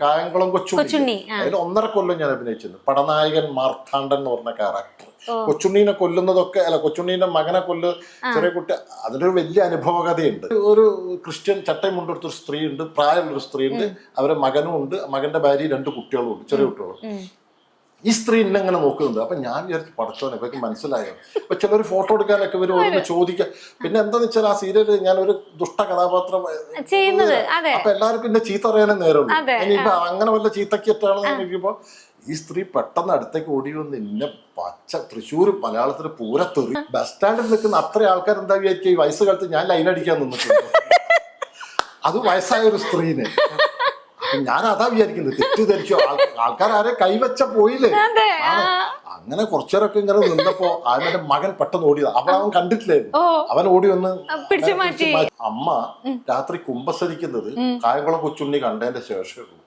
കായംകുളം കൊച്ചുണ്ണി അതിൽ 1.5 കൊല്ലം ഞാൻ അഭിനയിച്ചിരുന്നു. പടനായകൻ മാർത്താണ്ഡൻ എന്ന് പറഞ്ഞ ക്യാരക്ടർ. കൊച്ചുണ്ണീനെ കൊല്ലുന്നതൊക്കെ അല്ല, കൊച്ചുണ്ണീന്റെ മകനെ ചെറിയ കുട്ടി, അതിലൊരു വലിയ അനുഭവകഥയുണ്ട്. ഒരു ക്രിസ്ത്യൻ ചട്ടയും കൊണ്ടെടുത്തൊരു സ്ത്രീ ഉണ്ട്, പ്രായമുള്ളൊരു സ്ത്രീ ഉണ്ട്, അവരെ മകനും ഉണ്ട്, മകന്റെ ഭാര്യ 2 കുട്ടികളും ഉണ്ട്, ചെറിയ കുട്ടികളും. ഈ സ്ത്രീ ഇന്നെങ്ങനെ നോക്കുന്നുണ്ട്. അപ്പൊ ഞാൻ വിചാരിച്ചു പഠിച്ചോനെ ഇവർക്ക് മനസ്സിലായോ. അപ്പൊ ചിലർ ഫോട്ടോ എടുക്കാനൊക്കെ ഇവർ ഓരോന്ന് ചോദിക്കാം. പിന്നെ എന്താന്ന് വെച്ചാൽ ആ സീരിയല് ഞാനൊരു ദുഷ്ട കഥാപാത്രം അപ്പൊ എല്ലാവർക്കും എന്റെ ചീത്ത അറിയാനേ നേരമുള്ളൂ. ഇനിയിപ്പൊ അങ്ങനെ വല്ല ചീത്തക്കിട്ടാണെന്ന് ചോദിക്കുമ്പോ ഈ സ്ത്രീ പെട്ടെന്ന് അടുത്തേക്ക് ഓടി വന്ന് ഇന്നെ തൃശ്ശൂർ മലയാളത്തിന് പൂരത്തെറി ബസ് സ്റ്റാൻഡിൽ നിൽക്കുന്ന അത്ര ആൾക്കാർ എന്താ വിചാരിക്കുക, ഈ വയസ്സ് കാലത്ത് ഞാൻ ലൈൻ അടിക്കാൻ നിന്നിട്ടുണ്ട്. അത് വയസ്സായ ഒരു സ്ത്രീനെ. ഞാൻ അതാ വിചാരിക്കുന്നത്, തെറ്റിദ്ധരിച്ചോ ആൾക്കാർ ആരെ കൈവച്ച പോയില്ലേ. അങ്ങനെ കുറച്ചേരൊക്കെ ഇങ്ങനെ നിന്നപ്പോ അവന്റെ മകൻ പെട്ടെന്ന് ഓടിയതാ. അവൻ കണ്ടിട്ടില്ലായിരുന്നു. അവൻ ഓടി വന്ന് അമ്മ രാത്രി കുമ്പസരിക്കുന്നത് കായംകുളം കൊച്ചുണ്ണി കണ്ടതിന്റെ ശേഷമേ ഉള്ളൂ.